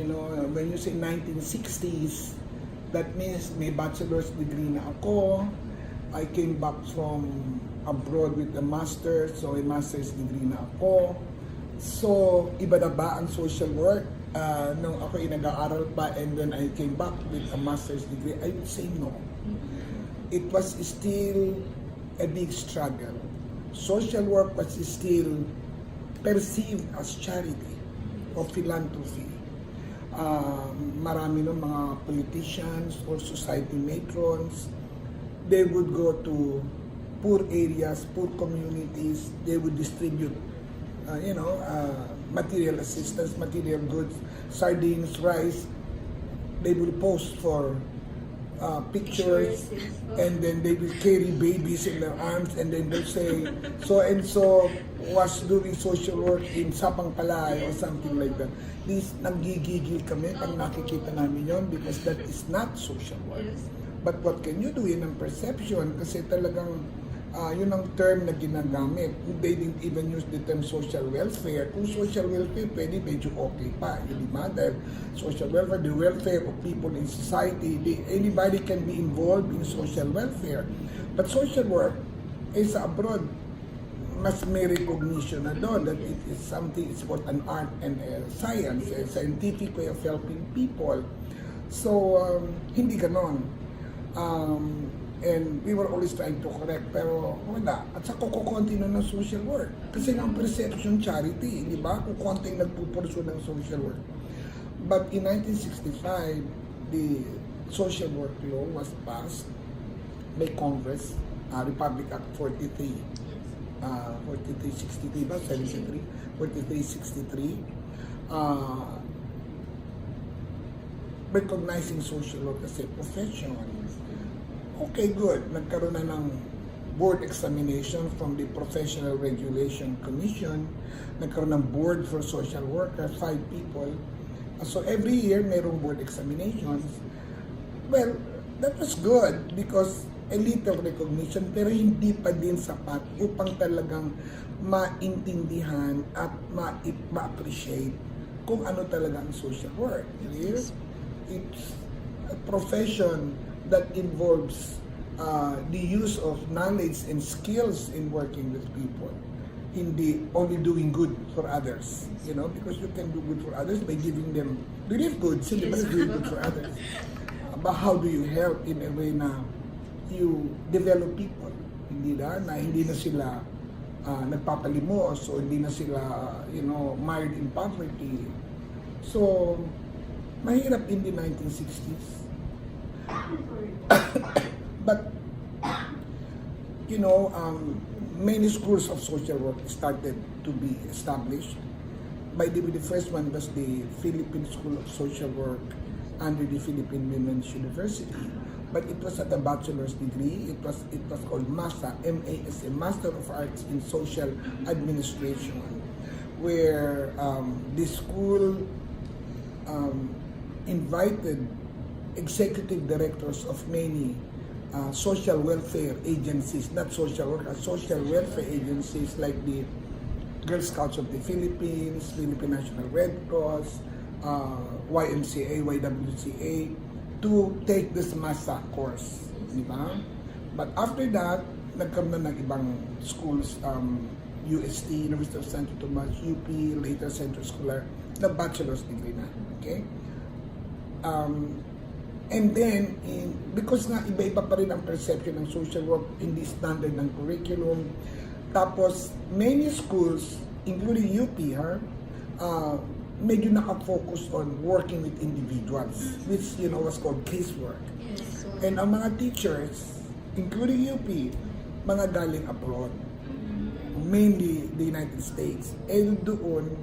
when you say 1960s, that means may bachelor's degree na ako. I came back from abroad with a master's, so a master's degree na ako. So, iba na ba ang social work? Nung ako nag-aaral pa and then I came back with a master's degree, I would say no. It was still a big struggle. Social work was still perceived as charity or philanthropy. Marami ng mga politicians or society matrons, they would go to poor areas, poor communities, they would distribute material assistance, material goods, sardines, rice. They will post for pictures, and then they will carry babies in their arms, and then they'll say, so and so was doing social work in Sapang Palay or something like that. This, nanggigigil kami pag nakikita namin yon because that is not social work. But what can you do? Yun ang perception, kasi talagang yun ang term na ginagamit. They didn't even use the term social welfare. Kung social welfare, pwede medyo okay pa. Hindi ba? Dahil social welfare, the welfare of people in society, anybody can be involved in social welfare. But social work is abroad. Mas may recognition na doon that it is something, it's what an art and a science, a scientific way of helping people. So, hindi ganon. And we were always trying to correct, pero wala. At sa kukunti na ng social work. Kasi nga ang perception charity, di ba? Kukunti nagpupurso ng social work. But in 1965, the social work law was passed by Congress, Republic Act 43. 4363 ba? 73? 4363. Recognizing social work as a profession. Okay, good. Nagkaroon na ng board examination from the Professional Regulation Commission. Nagkaroon ng board for social workers, 5 people. So every year, mayroong board examinations. Well, that was good because a little recognition, pero hindi pa din sapat upang talagang maintindihan at ma-appreciate kung ano talaga ang social work. It's a profession that involves the use of knowledge and skills in working with people. Hindi only doing good for others, because you can do good for others by giving them relief goods, hindi ba doing good for others. But how do you help in a way na you develop people? Hindi na sila nagpapalimos o hindi na sila, mired in poverty. So, mahirap in the 1960s. But many schools of social work started to be established. By the way, the first one was the Philippine School of Social Work under the Philippine Women's University. But it was at a bachelor's degree. It was called MASA, M-A-S-A, Master of Arts in Social Administration, where the school invited executive directors of many social welfare agencies, not social work, social welfare agencies like the Girl Scouts of the Philippines, Philippine National Red Cross, YMCA, YWCA, to take this MASA course. Diba? But after that, nagkaroon na ng ibang schools, UST, University of Santo Tomas, UP, later Central Scholar, na bachelor's degree na. Okay? And then, because nga iba-iba pa rin ang perception ng social work, hindi standard ng curriculum. Tapos, many schools, including UP, medyo naka-focus on working with individuals, which, was called casework. Yes, and ang mga teachers, including UP, mga galing abroad, mainly the United States. And doon,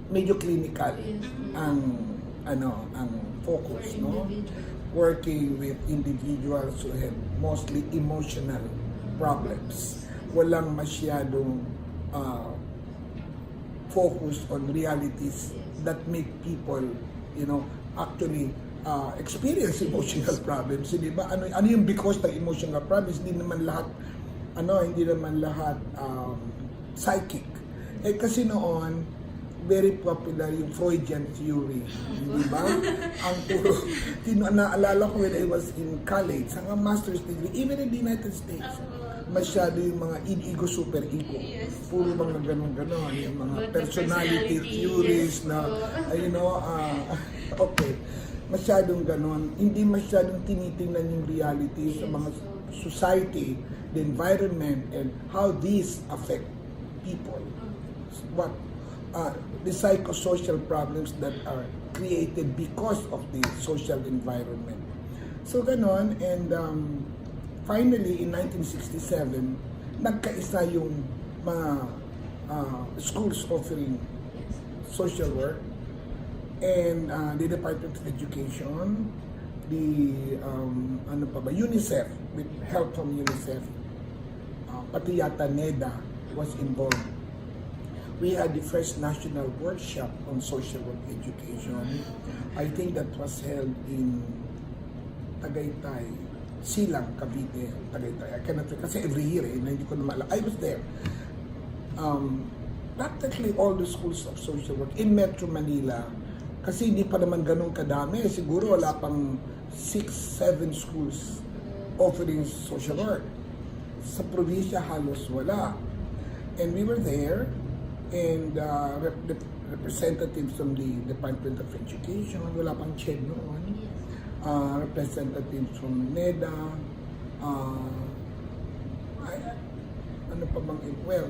medyo clinical ang focus, working with individuals who have mostly emotional problems. Walang masyadong focus on realities that make people, actually experience emotional problems. Hindi ba? Ano yung because ng emotional problems? Hindi naman lahat psychic. Kasi noon, very popular yung Freudian theory, di ba? Ang puro, naalala ko when I was in college, ang master's degree, even in the United States, masyado yung mga ego, super ego. Puro mga ganun-ganon, yung mga personality theories na, okay, masyadong ganon. Hindi masyadong tinitingnan yung reality sa mga society, the environment, and how these affect people. What the psychosocial problems that are created because of the social environment. So ganon, and finally in 1967, nagkaisa yung mga schools offering social work and the Department of Education, the UNICEF, with help from UNICEF, pati yata NEDA was involved. We had the first national workshop on social work education. I think that was held in Tagaytay, Silang, Cavite, Tagaytay. I cannot, kasi every year, hindi ko na maalala. I was there. Practically all the schools of social work in Metro Manila, kasi hindi pa naman ganun kadami. Siguro wala pang 6-7 schools offering social work. Sa probinsya halos wala. And we were there, and representatives from the Department of Education, wala pang CHED noon, representatives from NEDA,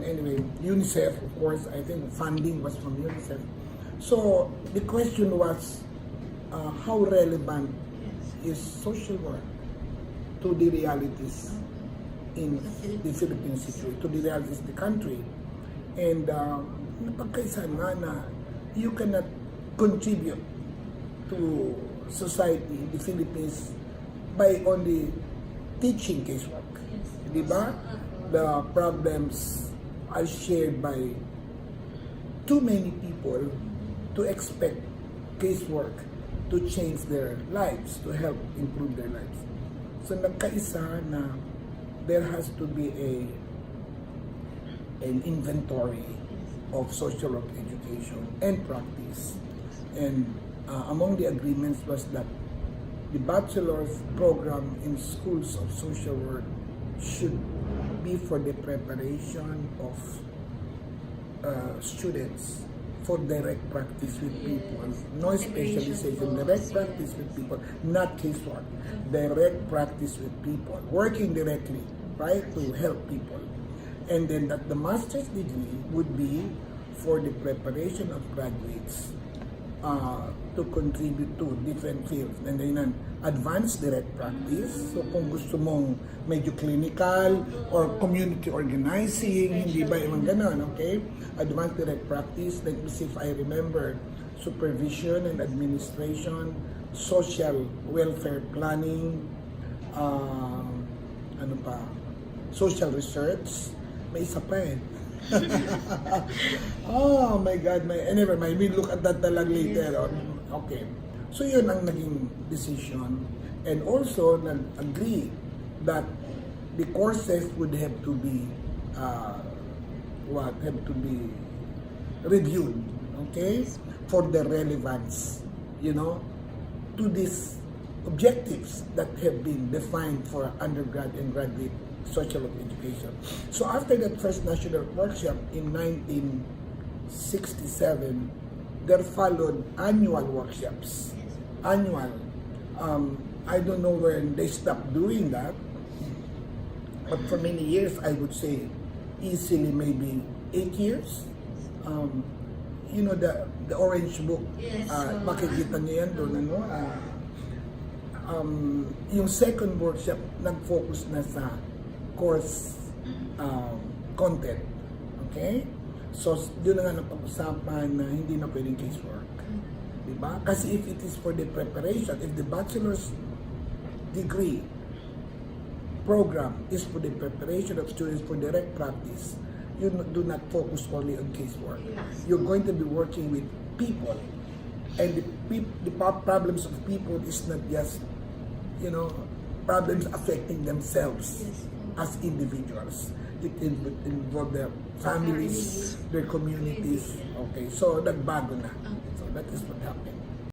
anyway, UNICEF, of course. I think funding was from UNICEF. So the question was, how relevant is social work to the realities in the Philippine situation, to the realities of the country? And napagkaisa nga na you cannot contribute to society in the Philippines by only teaching casework. Di ba? The problems are shared by too many people to expect casework to change their lives, to help improve their lives. So nagkaisa na there has to be an inventory of social work education and practice. And among the agreements was that the bachelor's program in schools of social work should be for the preparation of students for direct practice with people. No specialization, direct practice with people, not casework. Direct practice with people, working directly, right, to help people. And then that the master's degree would be for the preparation of graduates to contribute to different fields. And then advanced direct practice. So kung gusto mong medyo clinical or community organizing, hindi ba yung ganon, okay? Advanced direct practice, let me see if I remember, supervision and administration, social welfare planning, social research. May isa pa eh. Oh my God, never mind. We'll look at that lang later on. Okay. So yun ang naging decision. And also, nag-agree that the courses would have to be reviewed, okay? For the relevance, to these objectives that have been defined for undergrad and graduate social work education. So after that first national workshop in 1967, there followed annual workshops. Annual. I don't know when they stopped doing that, but for many years, I would say easily maybe 8 years. The orange book, makikita niyo yan doon, yung second workshop, nag-focus na sa course content. Okay? So, doon na nga napag-usapan na hindi na pwedeng casework. Diba? Kasi if it is for the preparation, if the bachelor's degree program is for the preparation of students for direct practice, you do not focus only on casework. You're going to be working with people. And the problems of people is not just, problems affecting themselves as individuals. It involves their families, their communities, Okay, so nagbago na. Okay. So that is what happened.